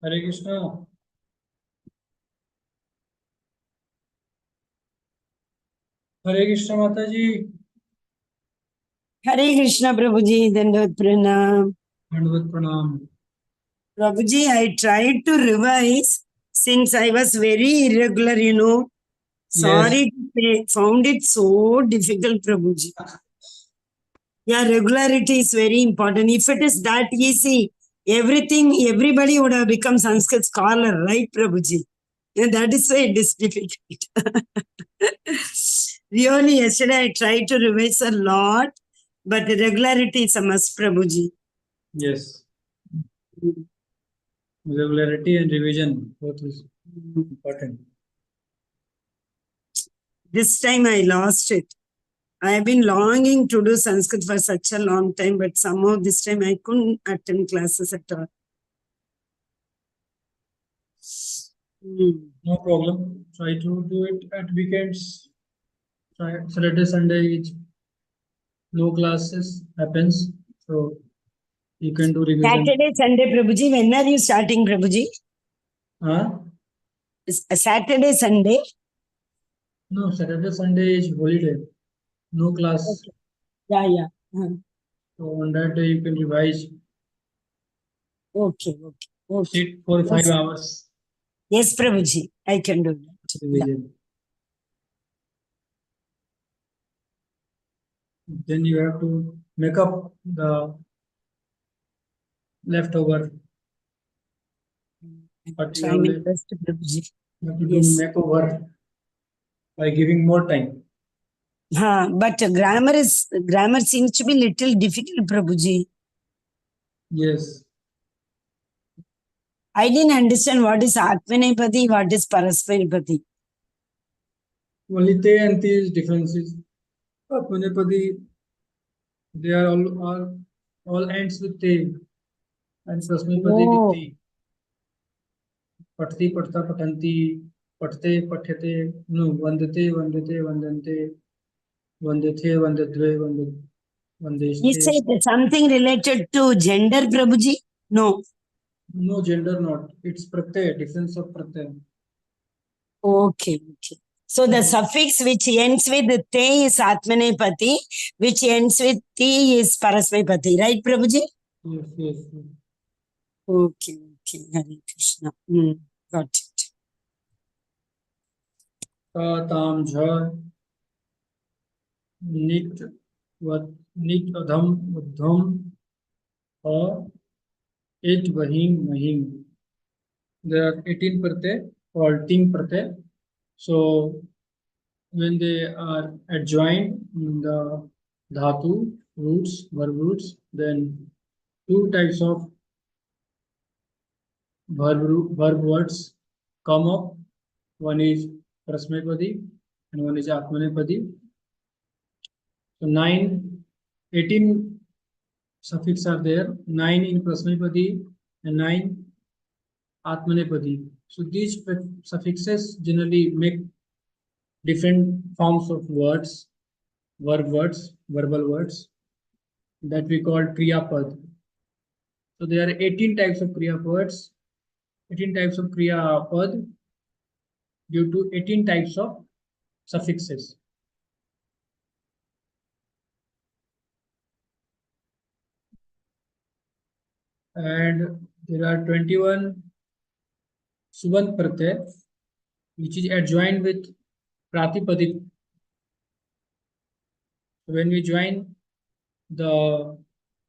हरे कृष्णा। हरे कृष्ण माता जी। हरे कृष्णा प्रभु जी, दंडवत प्रणाम। दंडवत प्रणाम। Prabhu ji, I tried to revise since I was very irregular, yes. Sorry to say, found it so difficult, Prabhu ji. Yeah, regularity is very important. If it is that easy, everybody would have become Sanskrit scholar, right, Prabhu ji? Yeah, that is why it is difficult. Really, yesterday I tried to revise a lot, but regularity is a must, Prabhu ji. Yes. Regularity and revision both is important. This time I lost it. I have been longing to do Sanskrit for such a long time, but somehow this time I couldn't attend classes at all. No problem. Try to do it at weekends. Try Saturday, Sunday, no classes happens, so you can do revision. Saturday, Sunday, Prabhuji, when are you starting, Prabhuji? Huh? Saturday, Sunday? No, Saturday, Sunday is holiday. No class. Okay. Yeah. So on that day you can revise. Okay. Sit for 5 hours. Yes, Prabhuji, I can do that. Yeah. Revision. Then you have to make up the leftover. But you Try have my to best, Prabhuji. do Yes. makeover by giving more time. But grammar seems to be little difficult, Prabhuji. Yes. I didn't understand what is Atmanepadi, what is Parasmanepadi. Only te and te is differences. Apmanepadi, they are all ends with te, and Prasmipadi with Oh. te. Patthi, patta, patanti, patte, pathyate, no, vandate, vandate, vandante, vandathe, vandadve, You vandeshte. said something related to gender, Prabhuji? No. No gender, not. It's pratyay, difference of pratyay. Okay. So the suffix which ends with te is Atmanepati, which ends with ti is Parasmepati, right, Prabhuji? Yes. Okay. Hare Krishna. Got it. ताम झ knit knit अधम उद्धम it mahim. There are 18 pratyay or ting pratyay. So when they are adjoined in the dhatu roots, verb roots, then two types of verb words come up. One is prasmepadi and one is atmanepadi. So 18 suffix are there. 9 in prasmepadi and 9 atmanepadi. So these suffixes generally make different forms of words, verbal words that we call kriya pad. So there are 18 types of kriya words, 18 types of kriya pad due to 18 types of suffixes. And there are 21 subant pratyay, which is adjoined with pratipadik. When we join the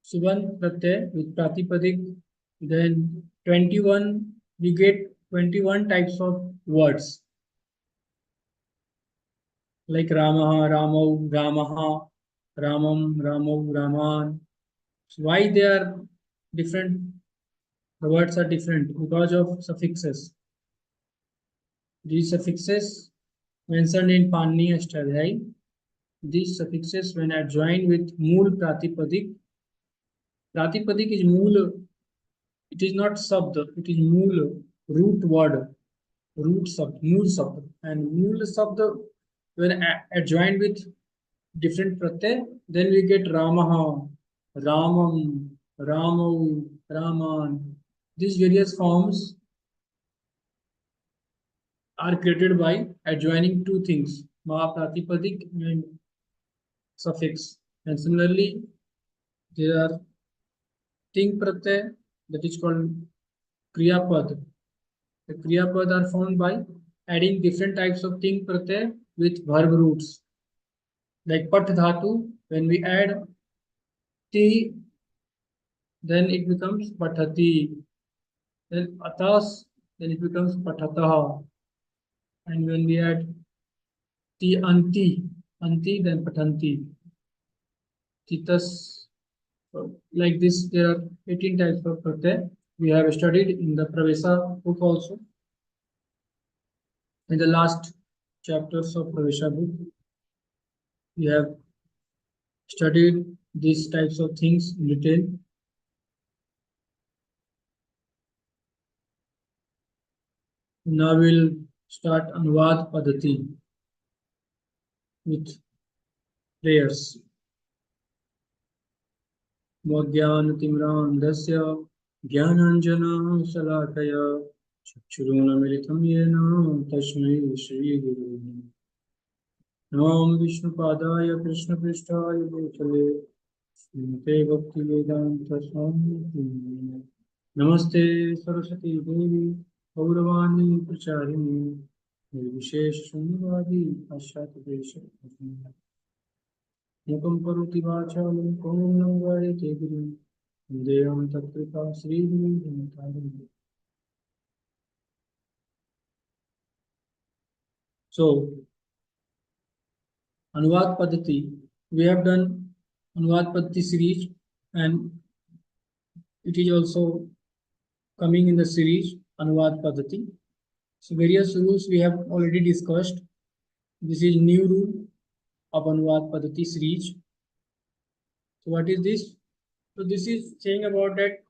subant pratyay with pratipadik, then 21 we get 21 types of words like Ramaha, Ramau, Ramaha, Ramam, Ramau, Raman. So why they are different? The words are different because of suffixes. These suffixes mentioned in Panini Ashtadhyay, these suffixes when adjoined with Mool Pratipadik. Pratipadik is Mool, it is not Sabd, it is Mool, root word, root Sabd, Mool Sabd. And Mool Sabd when adjoined with different pratyay, then we get Ramaha, Ramam, Ramau, Raman. These various forms are created by adjoining two things, ma pratipadik and suffix. And similarly, there are ting pratyay that is called kriya pad. The kriya pad are found by adding different types of ting pratyay with verb roots. Like pat dhatu, when we add ti, then it becomes pathati. Then atas, then it becomes patataha. And when we add ti anti, then patanti. Titas, so like this, there are 18 types of pratyay. We have studied in the Pravesa book also. In the last chapters of Pravesa book, we have studied these types of things in detail. Now we'll start Anuvad Padhati with prayers. मोज्ञानतिम्रान्धस्य ज्ञानाञ्जनः शलाकया चक्षुरुन्मीलितं येन तस्मै श्रीगुरुवे नमः विष्णुपादाय कृष्णपृष्ठाय भूतले श्रीमते भक्तिवेदान्तस्वामिने नमस्ते सरस्वती देवी गौरवाणी प्रचारिणी निर्विशेषशून्यवादी पाश्चात्यदेशे मूकं करोति वाचालं कौनं गायते गिरिं वन्देऽहं तत्कृपा श्रीगुरुं भूतां। So, Anuvad Paddhati, we have done Anuvad Paddhati series and it is also coming in the series Anuvad Paddhati. So, various rules we have already discussed. This is new rule of Anuvad Paddhati series. So, what is this? So, this is saying about that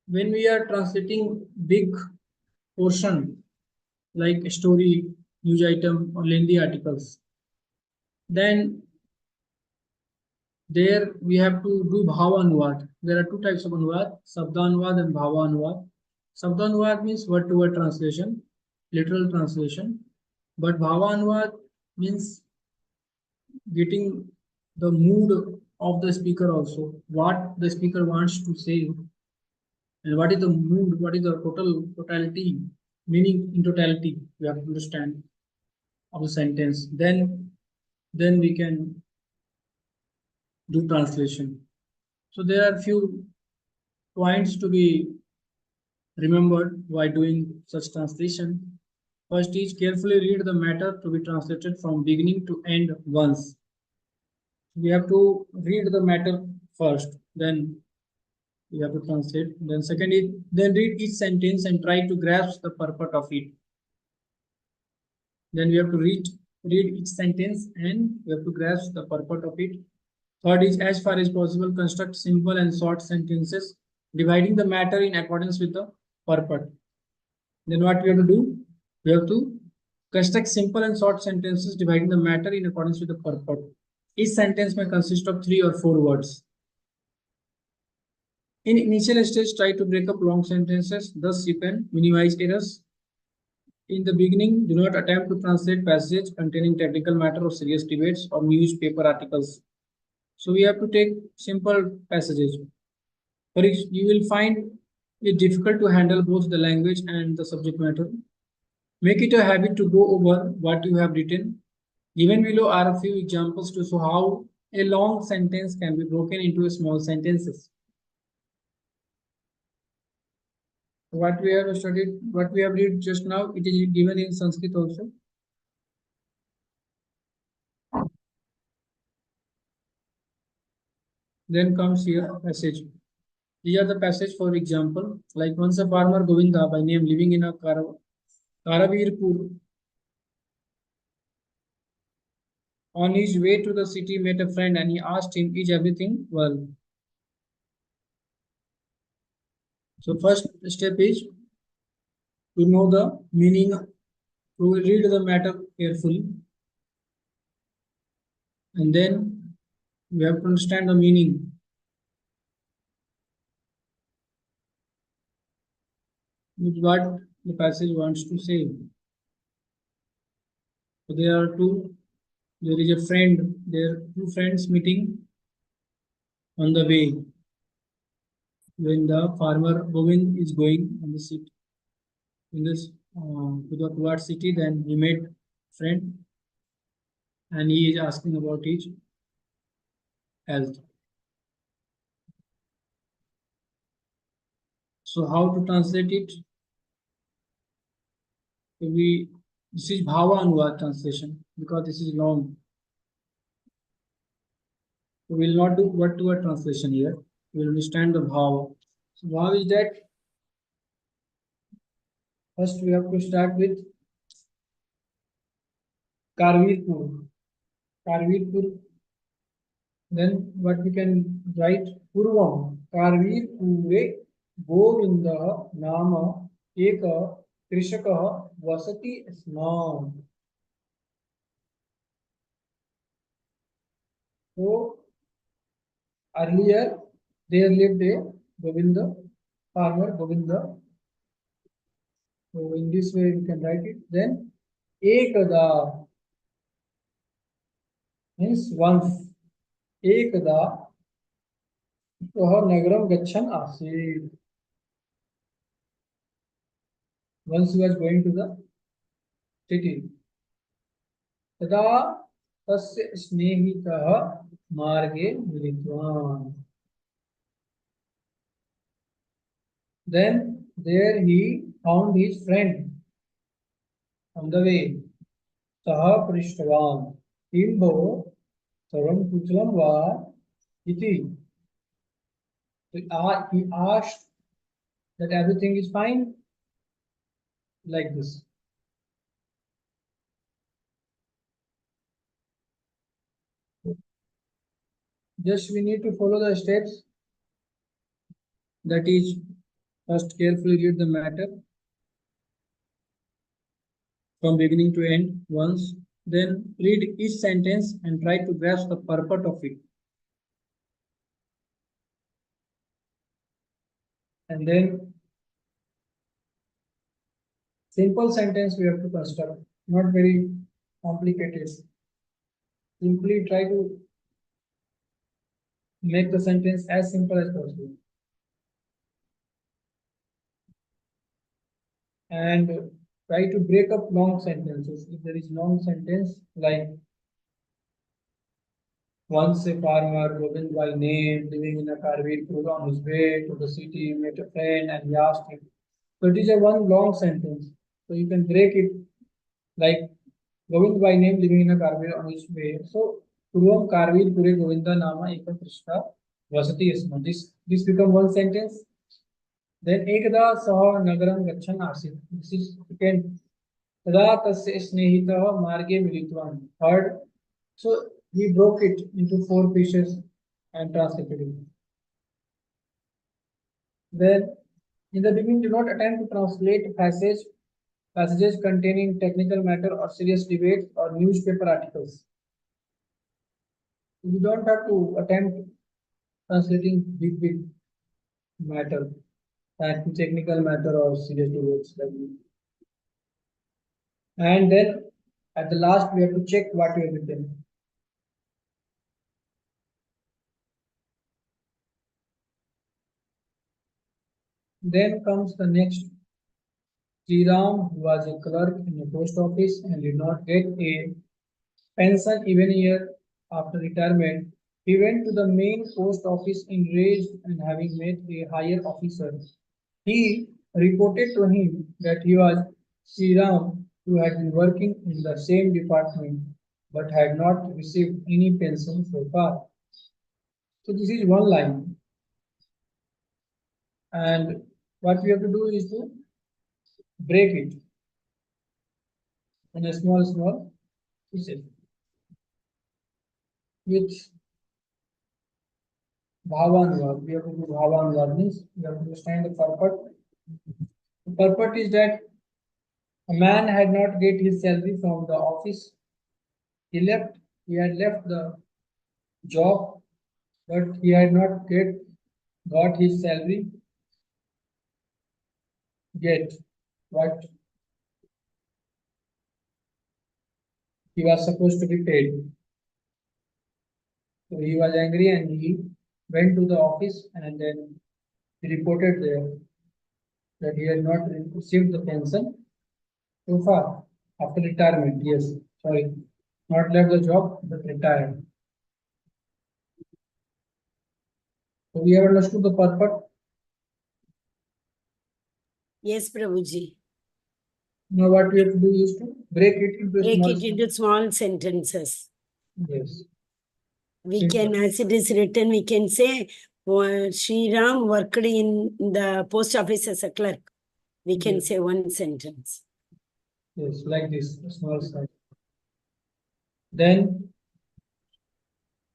when we are translating big portion like a story, news item, or lengthy articles, then there we have to do bhava anuvad. There are two types of anuvad, sabda anuvad and bhava anuvad. Sabda anuvad means word to word translation, literal translation, but bhava anuvad means getting the mood of the speaker also, what the speaker wants to say, and what is the mood, what is the totality, meaning in totality, we have to understand of the sentence. Then we can do translation. So there are few points to be remembered while doing such translation. First is carefully read the matter to be translated from beginning to end once. We have to read the matter first, then we have to translate. Then second is then read each sentence and try to grasp the purport of it. Then we have to read each sentence and we have to grasp the purport of it. Third is as far as possible construct simple and short sentences, dividing the matter in accordance with the purport. Then what we have to do? We have to construct simple and short sentences, dividing the matter in accordance with the purport. Each sentence may consist of 3 or 4 words. In initial stage, try to break up long sentences, thus you can minimize errors. In the beginning, do not attempt to translate passages containing technical matter or serious debates or newspaper articles. So we have to take simple passages. But you will find it difficult to handle both the language and the subject matter. Make it a habit to go over what you have written. Given below are a few examples to show how a long sentence can be broken into small sentences. What we have studied, what we have read just now, it is given in Sanskrit also. Then comes here passage. These are the passage, for example, like once a farmer Govinda by name living in a Karavirpur. On his way to the city, met a friend and he asked him, "Is everything well?" So first step is to know the meaning, to read the matter carefully, and then we have to understand the meaning. What the passage wants to say. So there is a friend, there are two friends meeting on the way when the farmer Govind is going on the city in this to the towards city. Then he met friend and he is asking about his health. So how to translate it? So we this is Bhava Anuvad translation because this is long. So we will not do word to word translation here. We will understand the Bhava. So Bhava is that first we have to start with Karvirpur. Karvirpur. Then what we can write Purvam. Karvirpure Govinda Nama Eka Krishaka Vasati Snam. So earlier there lived a Govinda, farmer Govinda. So in this way we can write it. Then Ekada means once. Ekada सः नगरं गच्छन् आसीत्. Once he was going to the city. तदा तस्य स्नेहितः मार्गे मिलितवान्. Then there he found his friend on the way. सः पृष्टवान् किं भो सर्वं कुशलं वा इति. He asked that everything is fine like this. Just we need to follow the steps. That is, first carefully read the matter from beginning to end once. Then read each sentence and try to grasp the purport of it. And then simple sentence we have to construct, not very complicated. Simply try to make the sentence as simple as possible. And try to break up long sentences. If there is long sentence like once a farmer, Govind by name, living in a Karvirpur, on his way to the city, met a friend and he asked him. So it is a one long sentence. So you can break it like Govind by name, living in a Karvir on his way. So Purvam Karvirpure Govinda Nama Eka Krishna Vasati Isma. This become one sentence. Then Ekada Saha Nagaram Gachan Asit. This is second. Tada Tasya Snehita Marge Militvan. Third. So he broke it into four pieces and translated it. Then in the beginning, do not attempt to translate passages containing technical matter or serious debates or newspaper articles. You don't have to attempt translating big matter and technical matter or serious debates. And then at the last, we have to check what we have written. Then comes the next. Sriram was a clerk in a post office and did not get a pension even a year after retirement. He went to the main post office enraged and having met a higher officer. He reported to him that he was Sriram who had been working in the same department but had not received any pension so far. So this is one line. And what we have to do is to break it in a small pieces with Bhavanwad. We have to do Bhavanwad means we have to understand the purport. The purport is that a man had not get his salary from the office. He had left the job, but he had not got his salary yet. What he was supposed to be paid. So he was angry and he went to the office and then he reported there that he had not received the pension so far after retirement. Yes, sorry, not left the job but retired. So we have understood the purport. Yes, Prabhuji. Now what we have to do is to break it into Break small it into small sentences. Yes. We Simple. can, as it is written, we can say, Sri Ram worked in the post office as a clerk. We can Yes. say one sentence. Yes, like this, small size. Then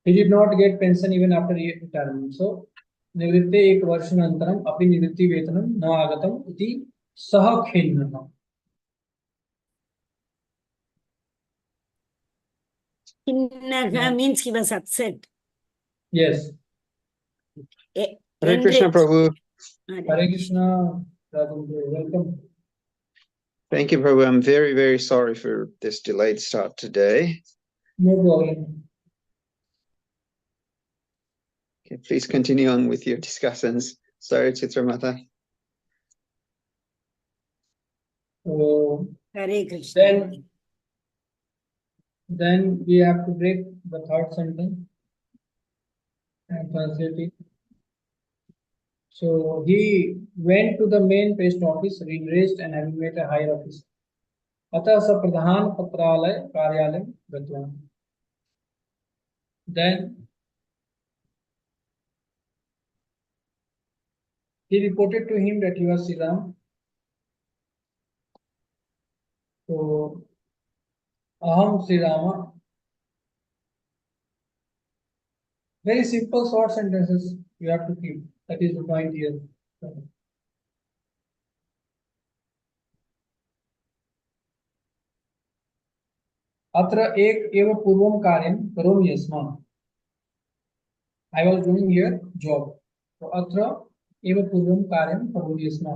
he did not get pension even after retirement. So निवृत्ते एक वर्षानन्तरम् अपि निवृत्तिवेतनं न आगतम् इति सः खिन्नः. Kinnaga means he was upset. Yes. Hare Krishna, Enraged. Prabhu. Hare Krishna. Welcome. Thank you, Prabhu. I'm very, very sorry for this delayed start today. No problem. Okay, please continue on with your discussions. Sorry, Chitramata. So Hare Krishna. then we have to break the third sentence and translate it. So he went to the main post office, re-raised and having met a higher officer. अतः स प्रधान पत्रालय कार्यालय गतवान्. Then he reported to him that he was Sri Ram. So aham Sri Rama. Very simple short sentences you have to keep. That is the point here. अत्र एक एव पूर्वं कार्यं करोमि स्म. I was doing here job. So अत्र एव पूर्वं कार्यं करोमि स्म.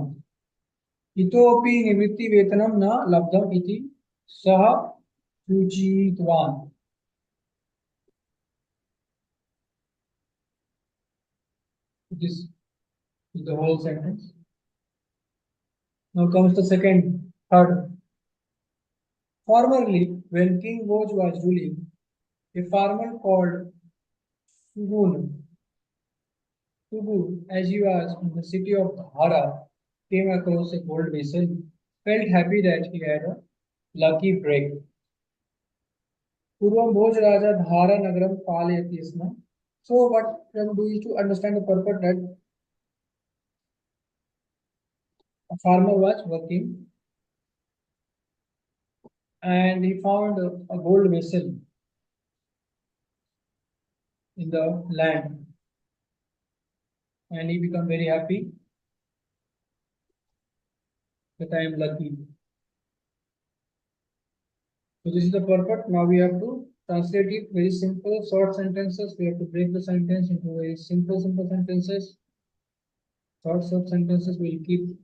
इतोपि निवृत्तिवेतनं न लब्धम् इति सः सूचितवान्. This is the whole sentence. Now comes the third. Formerly, when King Bhoj was ruling, a farmer called Sugun, as he was in the city of Dhara, came across a gold vessel, felt happy that he had a lucky break. Purvam Bhoj Raja Dhara Nagaram Palayati Isma. So what we have to do is to understand the purpose that a farmer was working and he found a gold vessel in the land and he became very happy that I am lucky. So this is the purpose. Now we have to translate it very simple, short sentences. We have to break the sentence into very simple sentences. Short sentences will keep.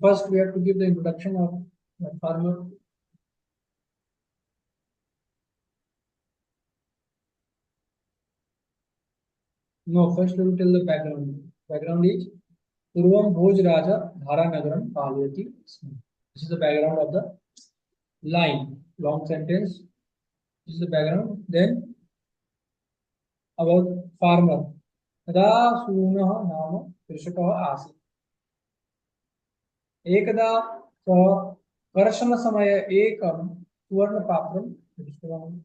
First, we have to give the introduction of the farmer. No, first we will tell the background. Background is Purvam Bhoj Raja Dhara Nagaram Palayati. This is the background of the line. Long sentence. This is the background. Then about farmer. तदा सूनः नाम कृषकः आसीत्. एकदा सः कर्षणसमये एकं सुवर्णपात्रं दृष्टवान्.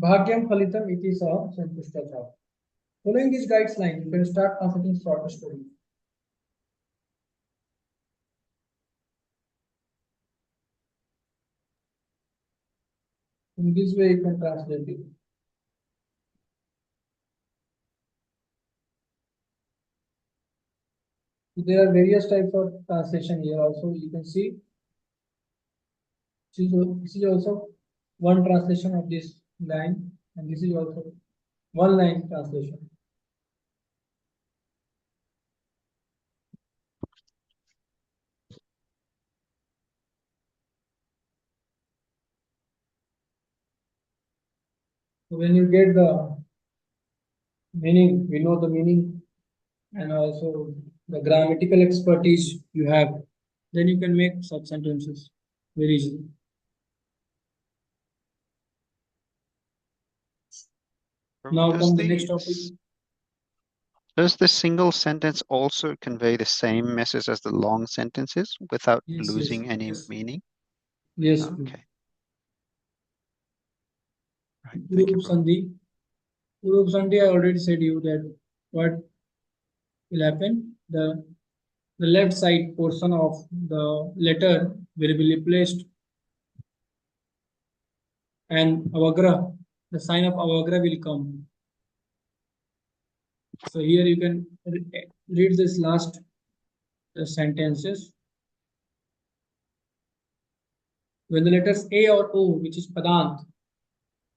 भाग्यं फलितम् इति सः सन्तुष्टः. Following these guidelines, you can start translating short story. In this way, you can translate it. There are various types of translation here. Also, you can see. This is also one translation of this line, and this is also One line translation. So when you get the meaning, we know the meaning, and also the grammatical expertise you have, then you can make such sentences very easily. Now Does come the next topic. Does the single sentence also convey the same message as the long sentences without Yes, losing any yes, meaning? yes. Okay. Right. Thank you, Purup Prabhu. Sandhi. Purup Sandhi, I already said you that what will happen. The left side portion of the letter will be replaced, and avagra, the sign of avagra will come. So here you can read this last sentences. When the letters A or O, which is padant,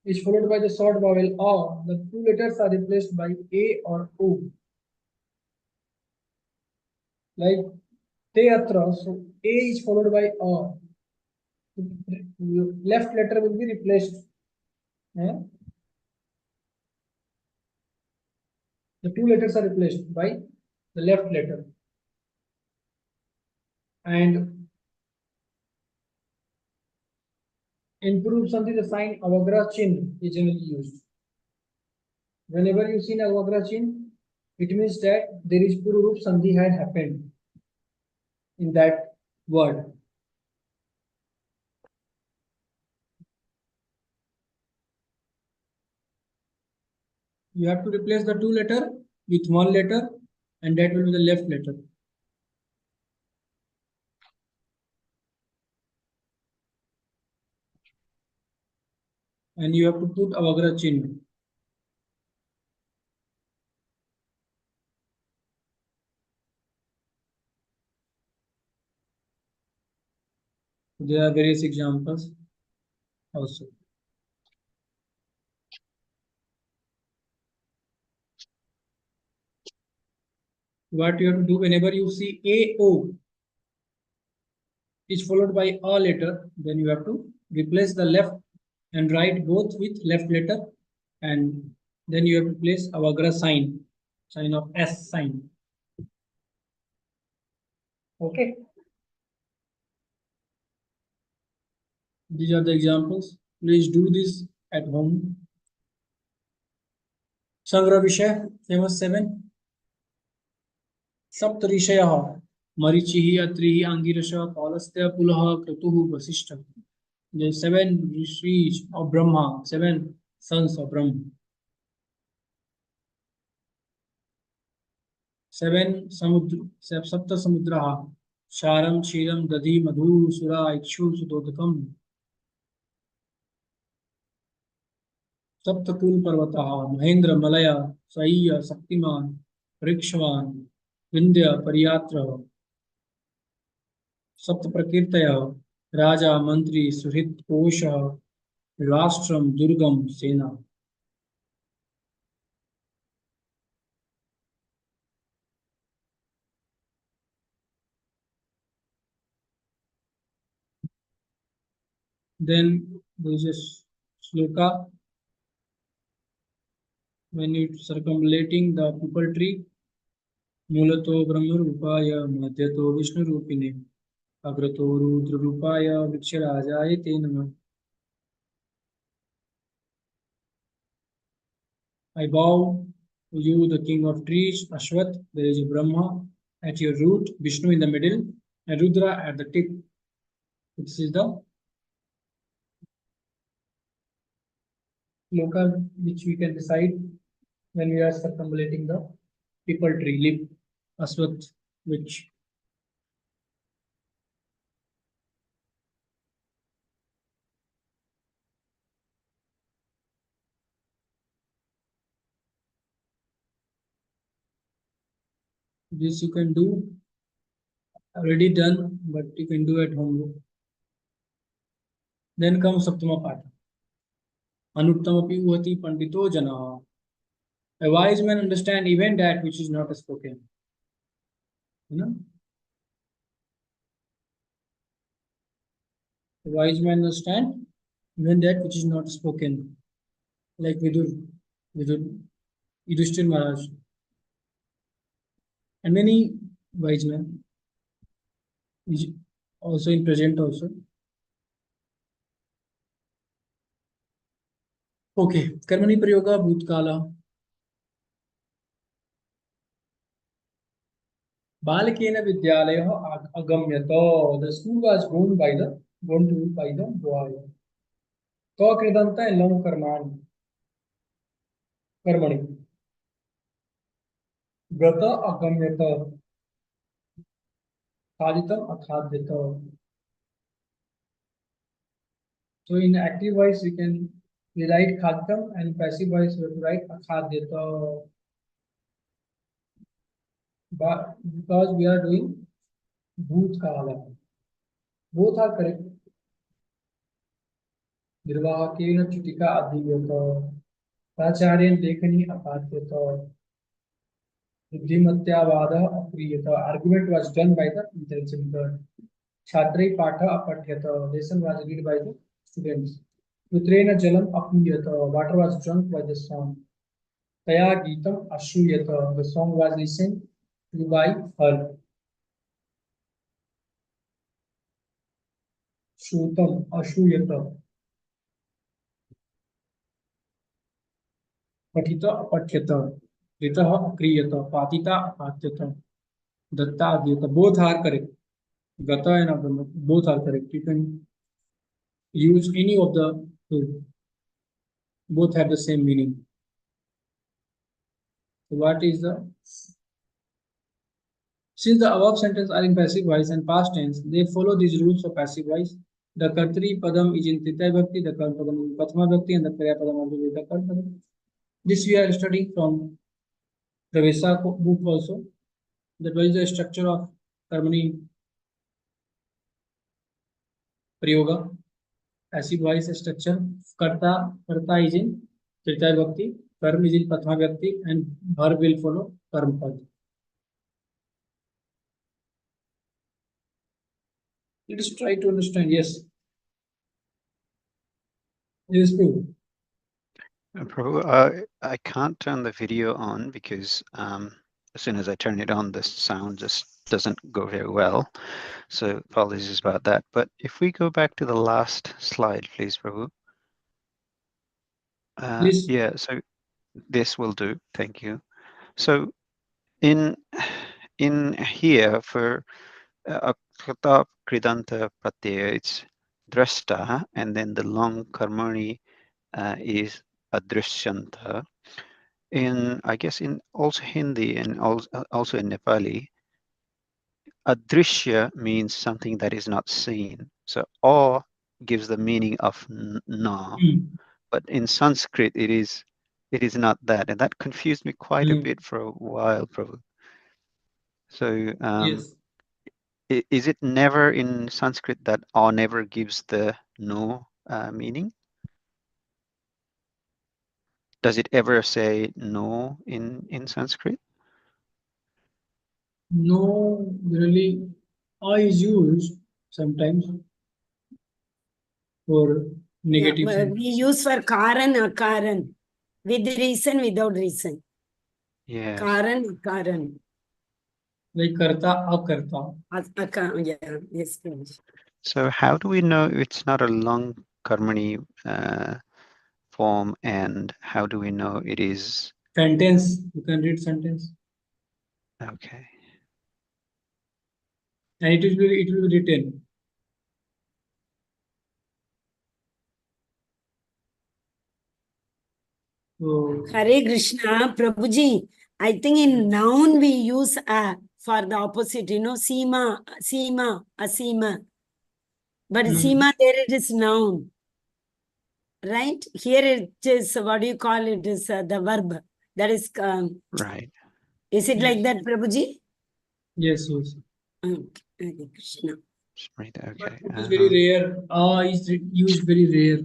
is followed by the short vowel A, the two letters are replaced by A or O. Like teatra, so A is followed by A. Left letter will be replaced. Yeah? The two letters are replaced by the left letter. And in Purup Sandhi, the sign avagra chin is generally used. Whenever you see an avagra chin, it means that there is Purup Sandhi had happened in that word. You have to replace the two letter with one letter, and that will be the left letter. And you have to put avagra chin. There are various examples also. What you have to do whenever you see AO is followed by a letter, then you have to replace the left and right both with left letter, and then you have to place avagra sign, sign of S sign. Okay. These are the examples. Please do this at home. Sangra Vishay, famous 7. सप्त ऋषय मरीचि अत्रि अंगिरस पौलस्त्य पुलह क्रतु Vashishtha. The 7 rishis of Brahma, 7 sons of Brahma. 7 samudra, सप्त समुद्र क्षारम क्षीरम दधि मधु सुरा इक्षु सुदोदकम. सप्तकुल पर्वत Mahendra Malay सह्य शक्तिमान वृक्षवान विंध्य परियात्र. सप्त प्रकीर्तय राजा मंत्री सुहृत कोश राष्ट्रम दुर्गम सेना. Then there is a sloka when you circumambulating the people tree. मूलतो ब्रह्म रूपाय मध्यतो विष्णु रूपिणे अग्रतो रुद्र रूपाय वृक्षराजाय ते नमः. I bow to you, the king of trees, Ashwath. There is a Brahma at your root, Vishnu in the middle, and Rudra at the tip. This is the sloka which we can decide when we are circumambulating the people tree leaf, Ashwath, which this you can do, already done, but you can do at home. Then comes Saptama Pata. Anuttamapi uhati pandito jana. A wise man understand even that which is not spoken. You know? A wise man understand even that which is not spoken. Like Vidur, Yudhishthir Maharaj, and many wise men, also in present also. Okay, कर्मणि प्रयोगा भूतकाला. बालकेन विद्यालयः अगम्यत. The school was gone to by the boy. तो कृदंत lump कर्माणि कर्मणि गत अगम्यत खादितम अखाद्यत. So in active voice we can write khaditam, and passive voice we have to write akhadyata. But because we are doing bhutkala, both are correct. निर्वाहकेन चुटिका अधिगत. प्राचार्येण लेखनी अपाद्यत. बुद्धिमत्यावादः अक्रियत. Argument was done by the intelligent girl. छात्रैः पाठः अपठ्यत. Lesson was read by the students. पुत्रेण जलम अपीयत. Water was drunk by the son. तया GITAM अश्रूयत. The song was listened to by her. श्रुतम अश्रूयत. पठित अपठ्यत. ऋतः अक्रियत. पातिता अपात्यत. Dutta अद्यत. Both are correct. Gata and agama, both are correct. You can use any of the two. Both have the same meaning. So what is the? Since the above sentences are in passive voice and past tense, they follow these rules of passive voice. The Kartri Padam is in Tritiya Bhakti, the Karma Padam is in Prathama Bhakti, and the Kriya Padam also is the Karma Padam. This we are studying from Pravesa book also. That was the structure of Karmani Prayoga. Passive voice structure. Karta is in Tritiya Bhakti, Karma is in Prathama Bhakti, and verb will follow Karma Pad. Let us try to understand. Yes. Yes, Prabhu. Prabhu, I can't turn the video on because as soon as I turn it on, the sound just doesn't go very well. So apologies about that. But if we go back to the last slide, please, Prabhu. Please. Yeah, so this will do. Thank you. So in here for Akrita Kridanta Pratyaya, it's drashta, and then the long karmani is adrishyanta. In, I guess, in also Hindi and also in Nepali, adrishya means something that is not seen. So awe gives the meaning of na, but in Sanskrit it is not that, and that confused me quite a bit for a while, Prabhu. So Yes. is it never in Sanskrit that awe never gives the no meaning? Does it ever say no in Sanskrit? No, really, I is used sometimes for negative Yeah, sense. we use for karan, akaran, with reason, without reason. Yes. Karan, akaran. Like karta, akarta. Yeah, yes, please. So how do we know it's not a long karmani form, and how do we know it is? Sentence, you can read sentence. Okay. And it will be written. So, Hare Krishna, Prabhuji. I think in noun we use a for the opposite, Seema, Asima. But Seema, there it is noun. Right? Here it is, what do you call it? Is the verb. That is, Right. is it like that, Prabhuji? yes, yes. Okay, Hare Krishna. Right. Okay. But it is very rare. Is used very rare.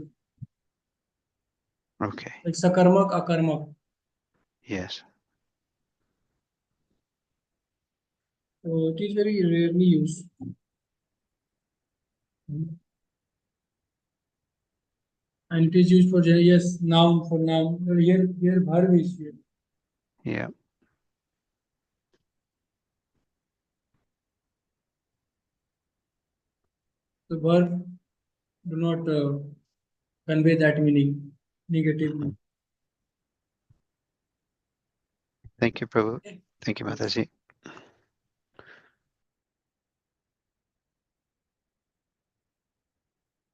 Okay. Like sakarmak, akarmak. Yes. So it is very rarely used. And it is used for yes, noun for noun. Here verb is here. Yeah. The verb do not convey that meaning negatively. Thank you, Prabhu. Thank you, Mataji.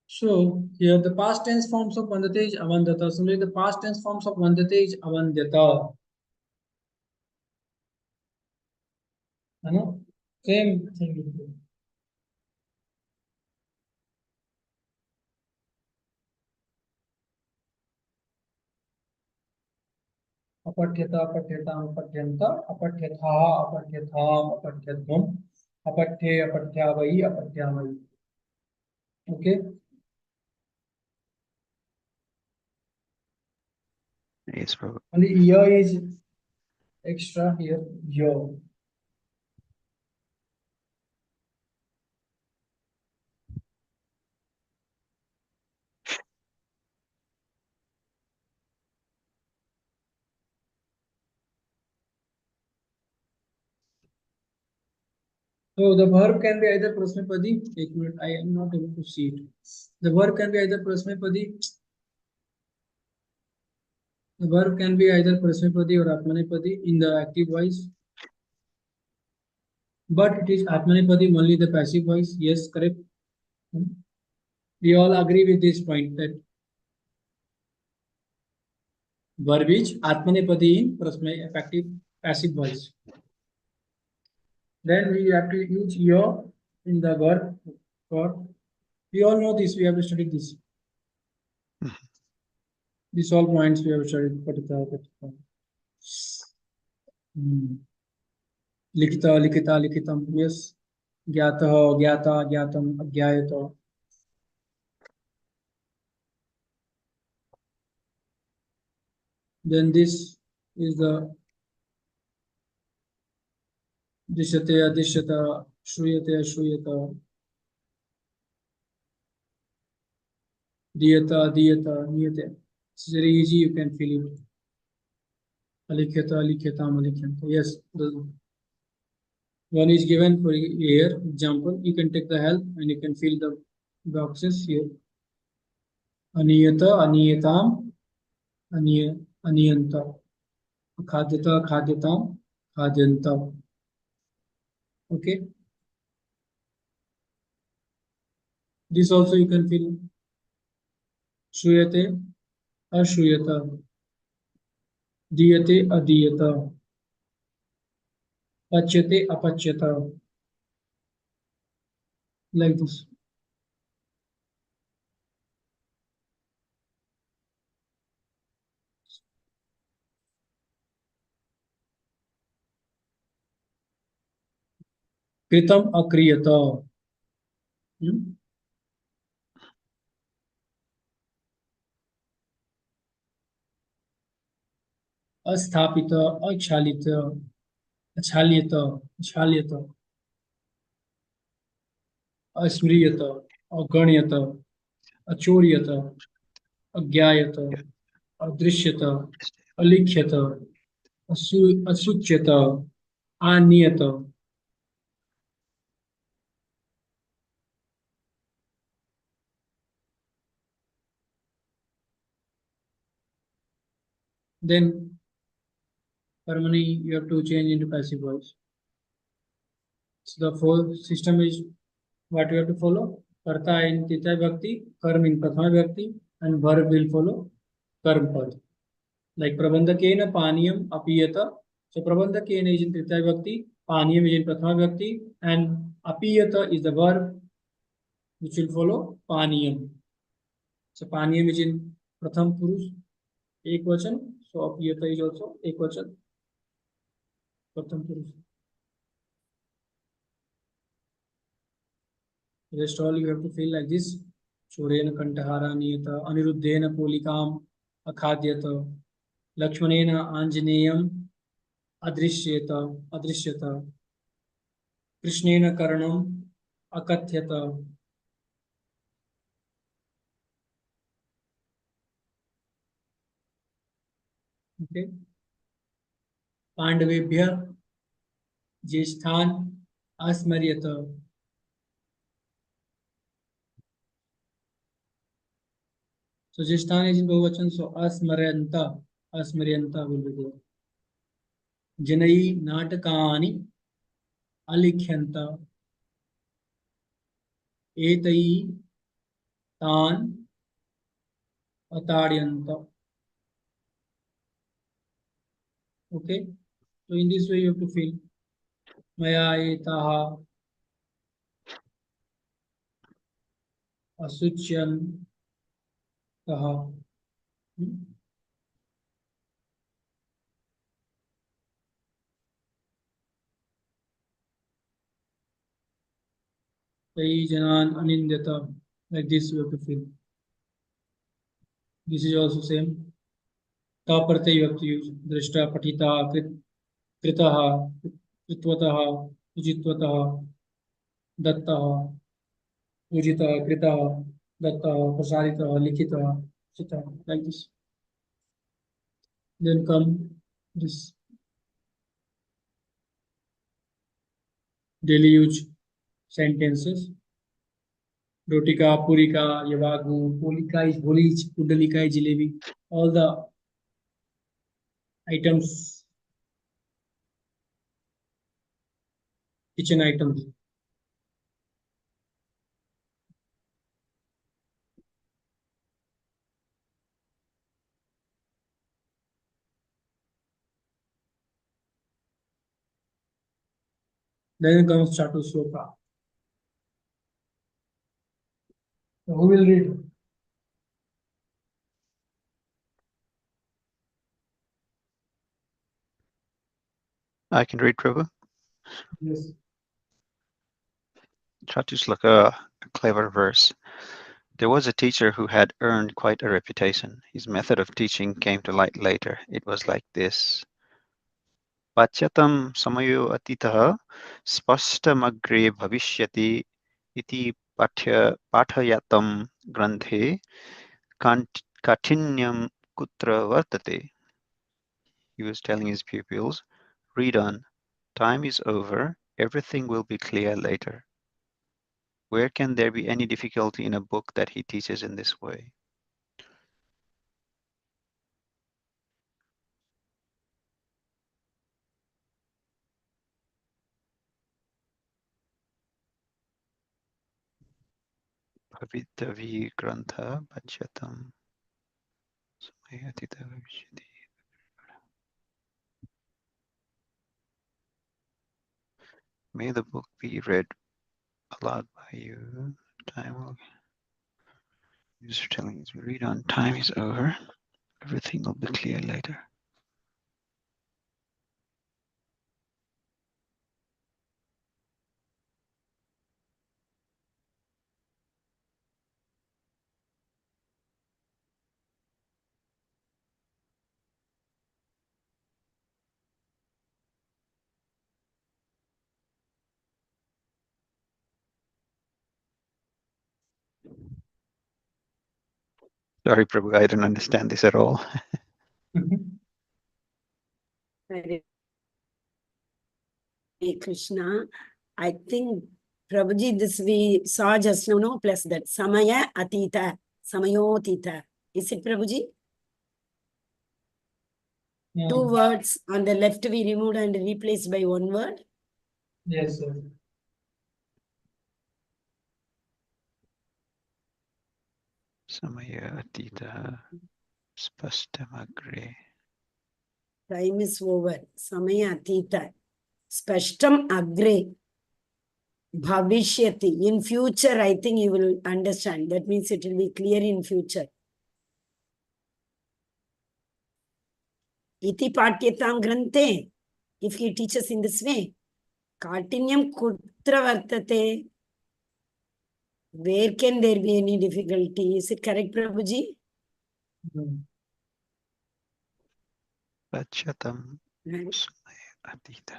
So here the past tense forms of vandate is avandata. Similarly, the past tense forms of vandate is avandyata. You know, same thing. अपठ्यता अपठ्यताम अपठ्यन्त अपठ्यथा अपठ्यथाम अपठ्यध्वम अपठ्ये अपठ्यावयि अपठ्यावयि. Okay. Yes, Prabhu. Only ya is extra here. Yo. So the verb can be either prasmipadi. एक minute, I am not able to see it. The verb can be either prasmipadi. The verb can be either prasmipadi or atmanipadi in the active voice. But it is atmanipadi only the passive voice. Yes, correct. We all agree with this point that verb is atmanipadi in effective passive voice. Then we have to use yo in the verb for. We all know this. We have studied this. These all points we have studied. लिखिता लिखिता लिखितम. Yes. ज्ञातः ज्ञाता ज्ञातम अज्ञायत. Then this is the dishyate adishyata, shruyate ashruyata, diyata diyata niyate. It's very easy, you can feel it. Alikhyata alikhyata alikhyata. Yes, the one is given for here. Example, you can take the help and you can fill the boxes here. Aniyata aniyatam aniyanta. Khadyata khadyatam khadyanta. Okay. This also you can fill. Shruyate ashruyata. Diyate adiyata. Pachyate apachyata. Like this. Kritam akriyata. Asthapita achalita. Achalyata. Achalyata. Asmriyata. Aganyata. Achoryata. Agyayata. Adrishyata. Alikhyata. Asuchyata. Aniyata. Then Parmani you have to change into passive voice. So the whole system is what you have to follow. Karta in Tita Bhakti, Karm in Prathama Bhakti, and verb will follow Karm Pad. Like Prabandhakena Paniyam Apiyata. So Prabandhakena is in Tita Bhakti, Paniyam is in Prathama Bhakti, and Apiyata is the verb which will follow Paniyam. So Paniyam is in Pratham Purush, Ekvachan. So Apiyata is also Ekvachan, Pratham Purush. Rest all you have to feel like this. Chorena Kantahara Niyata, Aniruddhena Polikam Akhadyata. Lakshmanena Anjaneyam adrishyata. Krishnena Karanam akathyata. Okay. Pandavebhya Jyeshthan asmaryata. So Jyeshthan is in Bahuvachan, so asmaryanta will be there. Janai natakani alikhyanta etai tan atadyanta. Okay, so in this way you have to fill maya etaha asuchyan taha. Tai janan anindyata. Like this you have to fill. This is also same. Ta prate you have to use drishta patita kritaha kritvataha ujitwataha dattaha ujitaha kritaha dattaha prasaritaha likhitaha chitaha. Like this. Then come this daily use sentences. Rotika, purika, yavagu, polika is bolij, pudalika is jalebi. All the items, kitchen items. Then comes Chatusloka. So who will read? I can read, Prabhu. Yes. Chatuslaka, a clever verse. There was a teacher who had earned quite a reputation. His method of teaching came to light later. It was like this. Pachyatam samayo atitaha spashtamagre bhavishyati iti pathayatam granthe katinyam kutra vartate. He was telling his pupils, read on. Time is over. Everything will be clear later. Where can there be any difficulty in a book that he teaches in this way? Bhavitavi grantha bhajyatam samayatita bhavishyati. May the book be read aloud by you. Time will. User telling us we read on. Time is over. Everything will be clear later. Sorry, Prabhu, I don't understand this at all. Hare Krishna. I think Prabhuji, this we saw just now, no, plus that Samaya Atita, Samayotita. Is it Prabhuji? Yeah. Two words on the left we removed and replaced by one word. Yes, sir. Samaya atita spashtamagre. Time is over. Samaya Atita. Spashtam Agre. Bhavishyati. In future, I think you will understand. That means it will be clear in future. Iti Patyatam Grante. If he teaches in this way, Katinyam Kutra Vartate. Where can there be any difficulty? Is it correct, Prabhuji? Pachatam Right. Atita.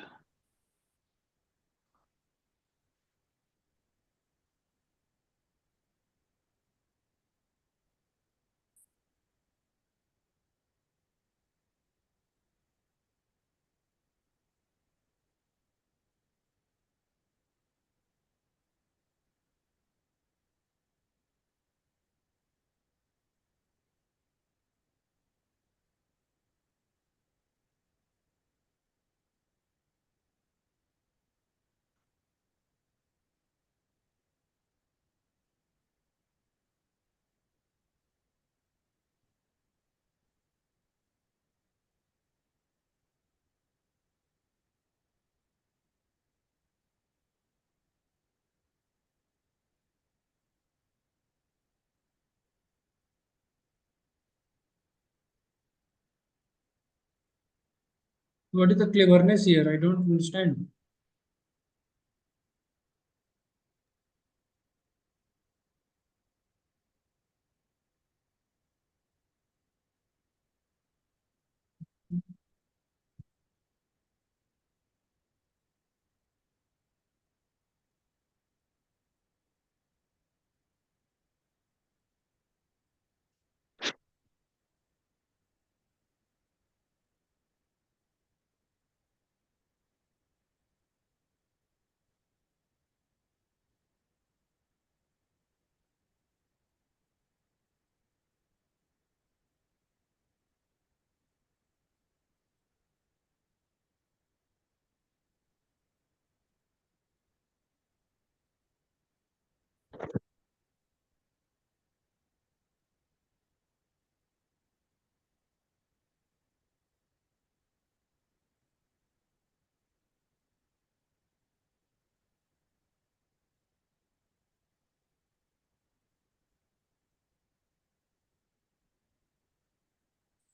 What is the cleverness here? I don't understand.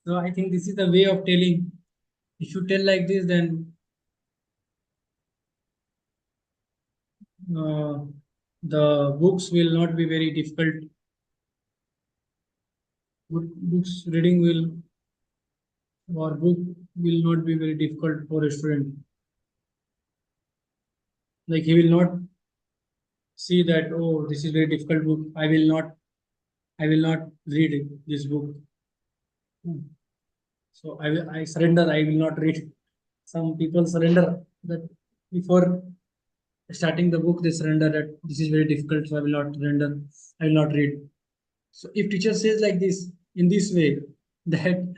So I think this is the way of telling. If you tell like this, then uh, the books will not be very difficult. Books reading book will not be very difficult for a student. Like he will not see that, oh, this is very difficult book. I will not read this book. So I surrender. I will not read. Some people surrender that before starting the book, they surrender that this is very difficult, so I will not surrender. I will not read. So if teacher says like this in this way, that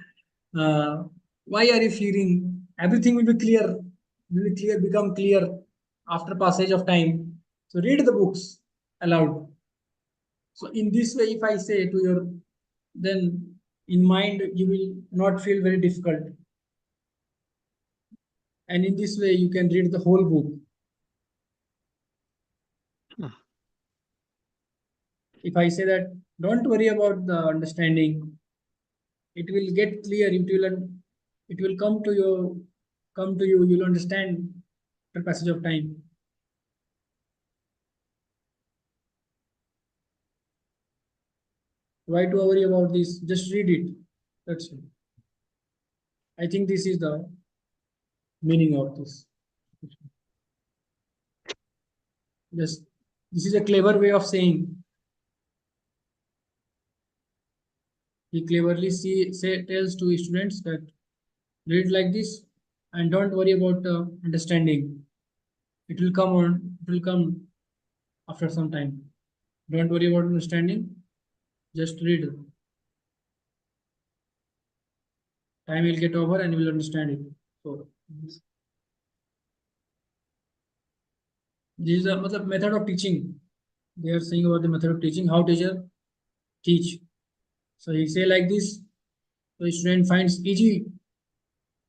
uh, why are you fearing? Everything will be clear, become clear after passage of time. So read the books aloud. So in this way, if I say to your, then in mind you will not feel very difficult, and in this way you can read the whole book. Hmm. If I say that, don't worry about the understanding, it will get clear. It will come to you. You'll understand the passage of time. Why to worry about this? Just read it. That's it. I think this is the meaning of this. Just this is a clever way of saying. He cleverly tells to his students that read like this and don't worry about understanding. It will come on. It will come after some time. Don't worry about understanding. Just read. Time will get over and you will understand it. So this is a method of teaching. They are saying about the method of teaching, how teacher teach. So he say like this, so student finds easy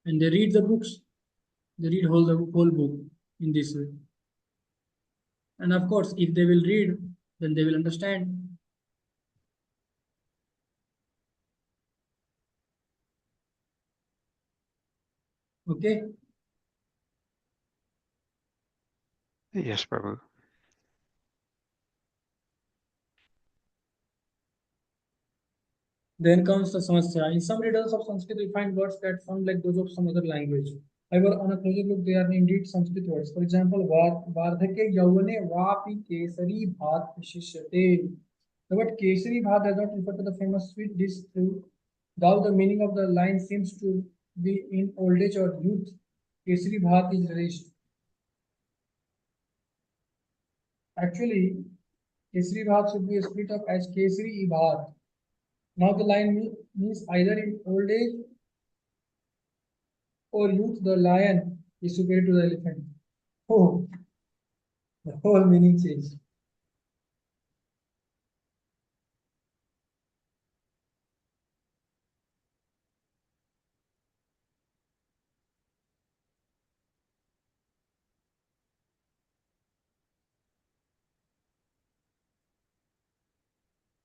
and they read the books. They read the whole book in this way. And of course, if they will read, then they will understand. Okay. Yes, Prabhu. Then comes the samasya. In some readers of Sanskrit, we find words that sound like those of some other language. However, on a closer look, they are indeed Sanskrit words. For example, vardhake yauvane vapi kesari bhat vishishyate. The word kesari bhat does not refer to the famous sweet dish through, though the meaning of the line seems to be in old age or youth. Kesari bhat is relished. Actually, kesari bhat should be split up as kesari bhat. Now the line means either in old age or youth, the lion is superior to the elephant. Oh, the whole meaning changed.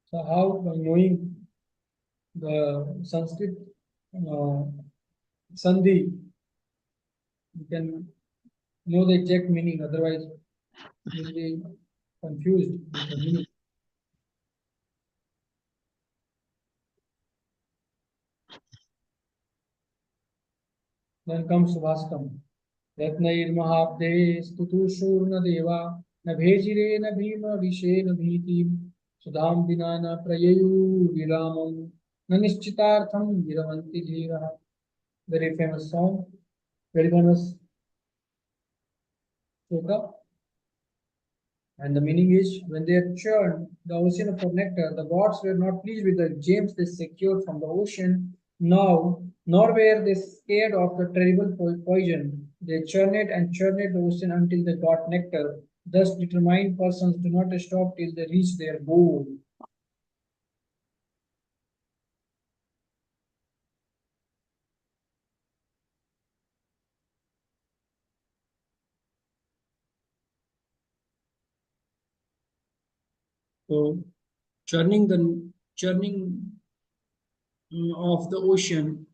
So how, by knowing the Sanskrit sandhi, you can know the exact meaning. Otherwise, you'll be confused with the meaning. Then comes Subhastam. Ratnairmahapde stutushurna deva na bhejire na bhima vishe na bhitim sudam vinana prayayu viramam na nishchitartham viravanti dhiraha. Very famous song, very famous sloka. And the meaning is, when they had churned the ocean for nectar, the gods were not pleased with the gems they secured from the ocean. Now, nor were they scared of the terrible poison. They churned and churned the ocean until they got nectar. Thus, determined persons do not stop till they reach their goal. So, churning of the ocean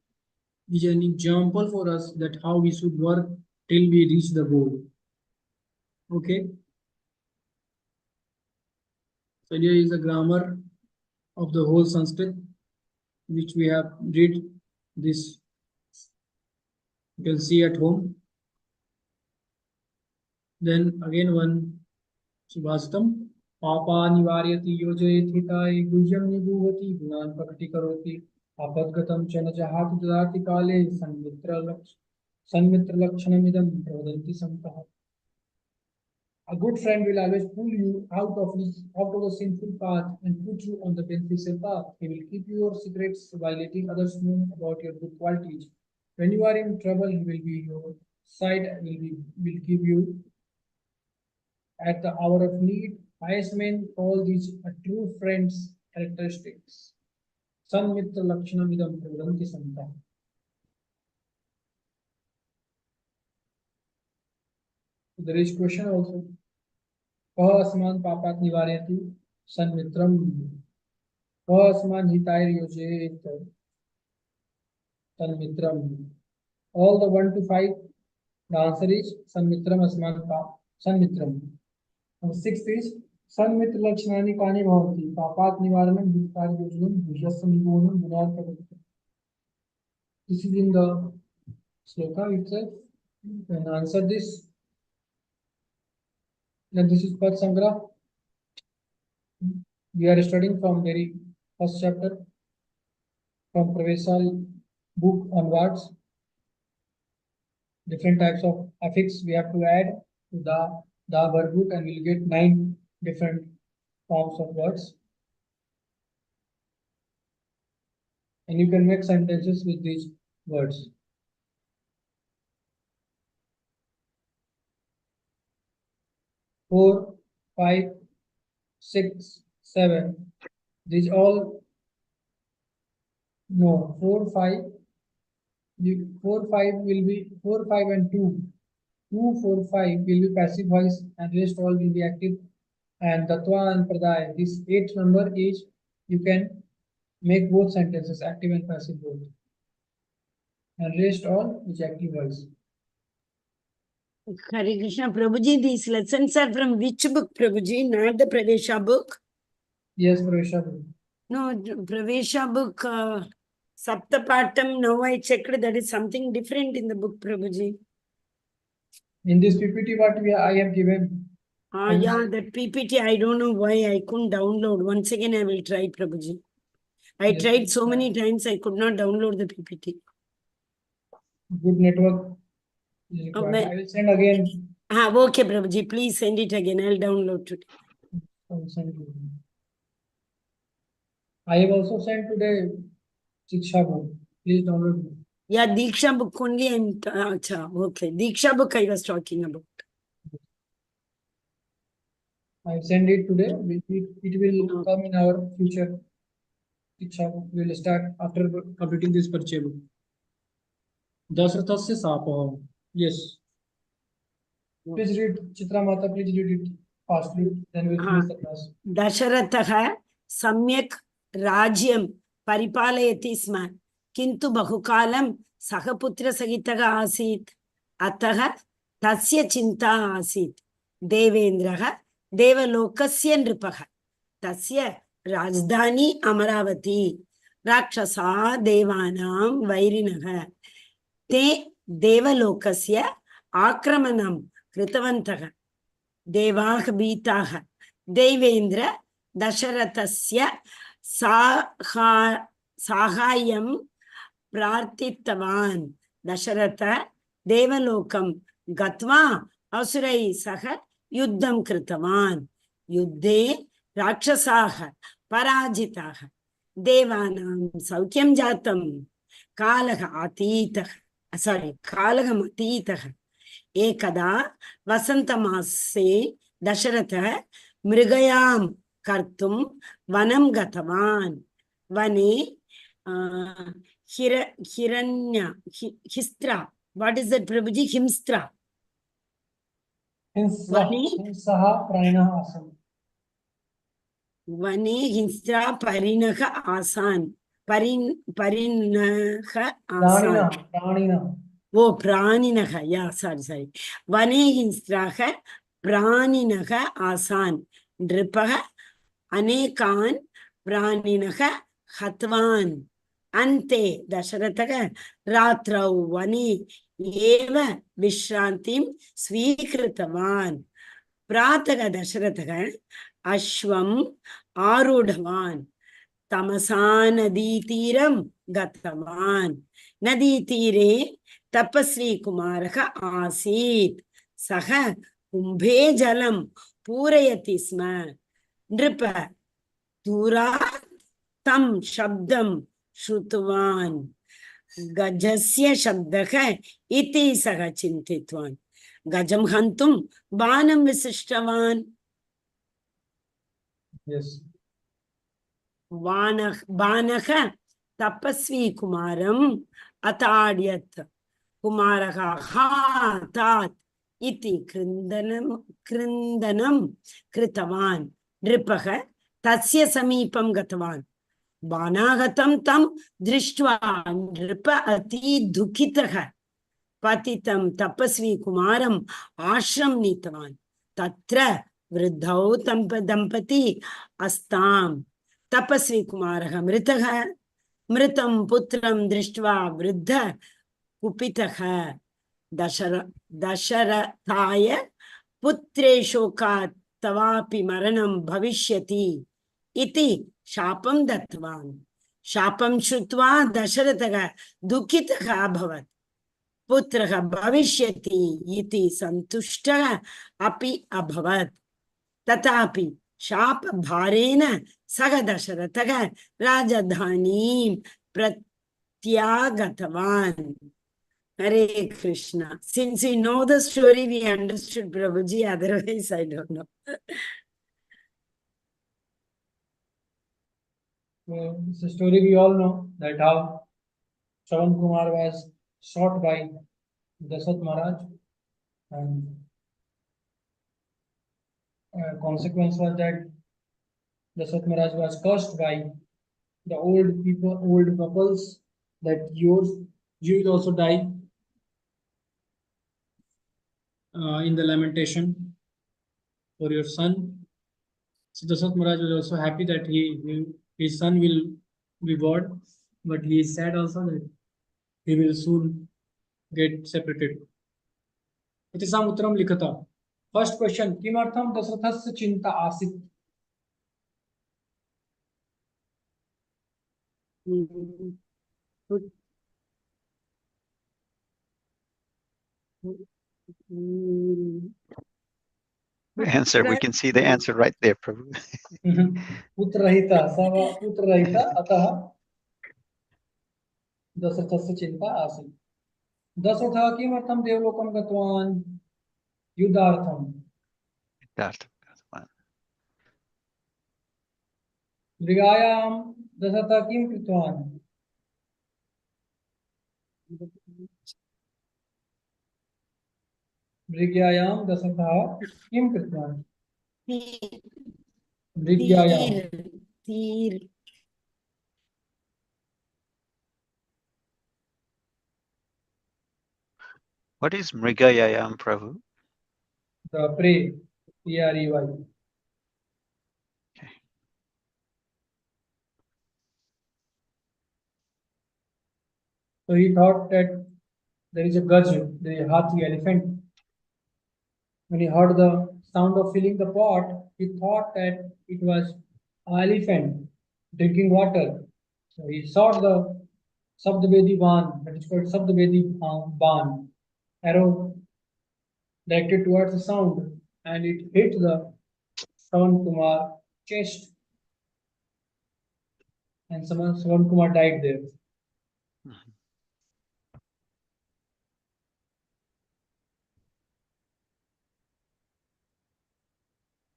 is an example for us that how we should work till we reach the goal. Okay. So here is the grammar of the whole Sanskrit, which we have read this. You can see at home. Then again one Subhastam. Papa nivaryati yojayati hitai guhyam nibhuvati gunan prakati karoti apadgatam chana jahati dadati kale sanmitra lakshanamidam pravadanti sampaha. A good friend will always pull you out of the sinful path and put you on the beneficial path. He will keep your secrets while letting others know about your good qualities. When you are in trouble, he will be your side and will give you at the hour of need. Wise men call these a true friend's characteristics. Sanmitra lakshanamidam pravadanti sampaha. There is question also. Asman papat nivaryati sanmitram. Asman hitayr yojet sanmitram. All the 1 to 5, the answer is sanmitram asman pa sanmitram. And sixth is sanmitra lakshanani kani bhavati papat nivaranam hitayr yojanam bhujasya nigonam gunar prakati. This is in the sloka itself. You can answer this. Then this is Pad Sangrah. We are studying from very first chapter from Pravesal book onwards. Different types of affix we have to add to the verb book, and we'll get 9 different forms of words. And you can make sentences with these words. Four, 5, 6, 7. These all no 4, 5. The 4, 5 will be 4, 5, and 2. 2, 4, 5 will be passive voice, and rest all will be active. And Tatva and Pradaya, this 8th number is you can make both sentences active and passive both. And rest all is active voice. Hare Krishna, Prabhuji, these lessons are from which book, Prabhuji? Not the Pravesha book? Yes, Pravesha book. No, Pravesha book, Saptapatam, now I checked that is something different in the book, Prabhuji. In this PPT, what I have given. Yeah, that PPT, I don't know why I couldn't download. Once again, I will try, Prabhuji. I tried so many times, I could not download the PPT. Good network is required. I will send again. Okay, Prabhuji, please send it again. I'll download today. I will send you. I have also sent today Shiksha book. Please download it. Yeah, Diksha book only. Okay. Diksha book I was talking about. I send it today. It will come in our future. Shiksha book. We will start after completing this Parichaya book. Dasrathasya Sapaha. Yes. Please read, Chitra Mata, please read it fastly. Then we'll finish the class. Dasharatha Samyak Rajyam Paripalayati Sma Kintu Bahukalam Sahaputra Sagitaga Asit Ataha Tasya Chinta Asit Devendraha Devalokasya Nripaha Tasya Rajdhani Amaravati Rakshasa Devanam Vairinaha Te Devalokasya Akramanam Kritavantaha Devah Bitaha Devendra Dasharathasya Sahayam Prartitavan Dasharatha Devalokam Gatva Asurai Saha Yuddham Kritavan Yuddhe Rakshasaha Parajitaha Devanam Saukyam Jatam Kalaha Atitah Kalagam Atitah Ekada Vasantamase Dasharatha Mrigayam Kartum Vanam Gatavan Vane Hiranya Histra. What is that, Prabhuji? Himstra. Hinsaha Praninaha Asam. Vane Hinstra Parinaha Asan. Parinaha Asan. Pranina. Oh, Praninaha. Yeah, sorry. Vane Hinstraha Praninaha Asan. Dripaha Anekan Praninaha Hatvan. Ante Dasharatha Ratrau Vani Eva Vishrantim Svikritavan. Prataga Dasharatha Ashvam Arudhavan. Tamasa Nadi Tiram Gatavan. Nadi Tire Tapasri Kumaraka Asit. Saha Kumbhe Jalam Purayati Sma. Nripa Dura Tam Shabdam Shrutvan. Gajasya Shabdaka Iti Saha Chintitvan. Gajam Hantum Banam Visishtavan. Yes. Banaka Tapasvi Kumaram Atadyat. Kumaraha ha tat iti krindanam kritavan. Nripaha tasya samipam gatavan. Banagatam tam drishtva nripa ati dukitaha. Patitam tapasvi kumaram ashram nitavan. Tatra vridhau dampati astam. Tapasvi kumaraha mritaha. Mritam putram drishtva vridha Kupitaha Dasharathaya Putre Shoka Tavapi Maranam Bhavishyati Iti Shapam Datvan. Shapam Shutva Dasharatha Dukitaha Bhavat. Putraha Bhavishyati Iti Santushtaha Api Abhavat. Tatapi Shapa Bharena Saga Dasharatha Rajadhanim Pratyagatavan. Hare Krishna. Since we know the story, we understood Prabhuji. Otherwise, I don't know. It's a story we all know that how Shravan Kumar was shot by Dasharat Maharaj, and consequence was that Dasharat Maharaj was cursed by the old people, old couples, that you will also die in the lamentation for your son. So Dasharat Maharaj was also happy that he his son will be born, but he is sad also that he will soon get separated. इति साम् उत्तरं लिखता. First question, किमर्थं दशरथस्य चिन्ता आसीत्? Mm. Mm. The answer, we can see the answer right there, Prabhu. पुत्ररहिता सः पुत्ररहिता अतः दशरथस्य चिन्ता आसीत्. दशरथः किमर्थं देवलोकं गतवान्? युद्धार्थं. मृगायां दशरथः किं कृतवान्? मृगायां दशरथः किं कृतवान्? मृगायां. Tir. What is Mrigayayam, Prabhu? The prey. Prey. So he thought that there is a gaj, the hathi, elephant. When he heard the sound of filling the pot, he thought that it was an elephant drinking water. So he sought the Sabdavedi Ban, that is called Sabdavedi Ban, arrow directed towards the sound, and it hit the Savan Kumar chest, and Savan Kumar died there.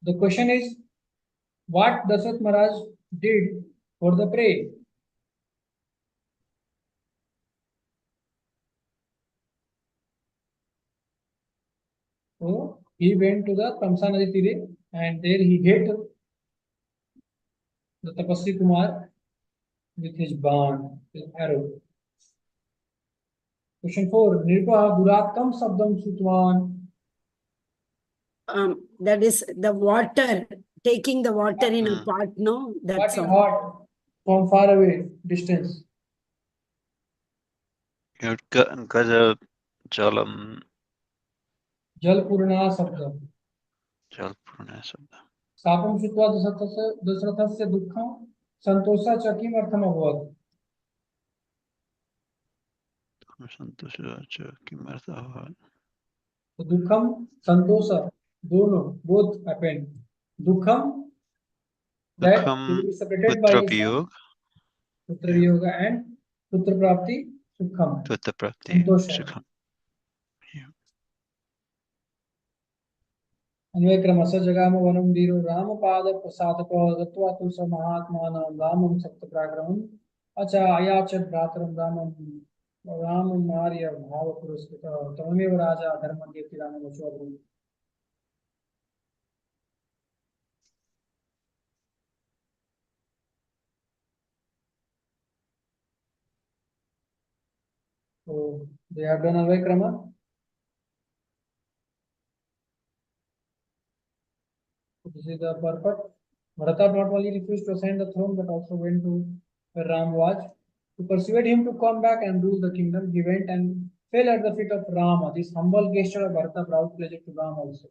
The question is, what Dasarat Maharaj did for the prey? So he went to the Tamsa Nadi Tire, and there he hit the Tapasvi Kumar with his ban, his arrow. Question 4. Nirpaha Duratkam Sabdam Sutwan. That is the water, taking the water in a pot, no? What That's he all. heard from far away distance. Gaja Jalam Jalpurna Sabda. Jalpurna Sabda. Sapam Sutwa Dasrathasya Dukkham Santosha Chakim Artham Abhavad. So Dukkham, Santosha, dono, both happened. Dukkham, that he will be separated by his son, Putra Viyoga, and Putra Prapti, Sukham, Santosha. अन्वयक्रमस्य जगाम वनं वीरो रामपाद प्रसादको गत्वा तु स महात्मानं रामं सप्तप्राग्रहम् अच अयाचत् भ्रातरं रामं मार्य भावपुरस्कृतः तमेव राजा धर्मकीर्ति रामं वचोऽब्रवीत्. So they have done Anvayakrama. This is the purport. Bharata not only refused to ascend the throne but also went to where Ram was to persuade him to come back and rule the kingdom. He went and fell at the feet of Rama. This humble gesture of Bharata brought pleasure to Ram also.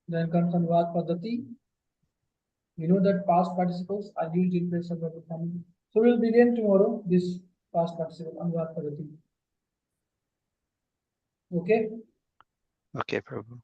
Then comes Anuvad Paddhati. We know that past participles are used in place of verb form. So we will begin tomorrow this past participle Anuvad Paddhati. Okay? Okay, Prabhu.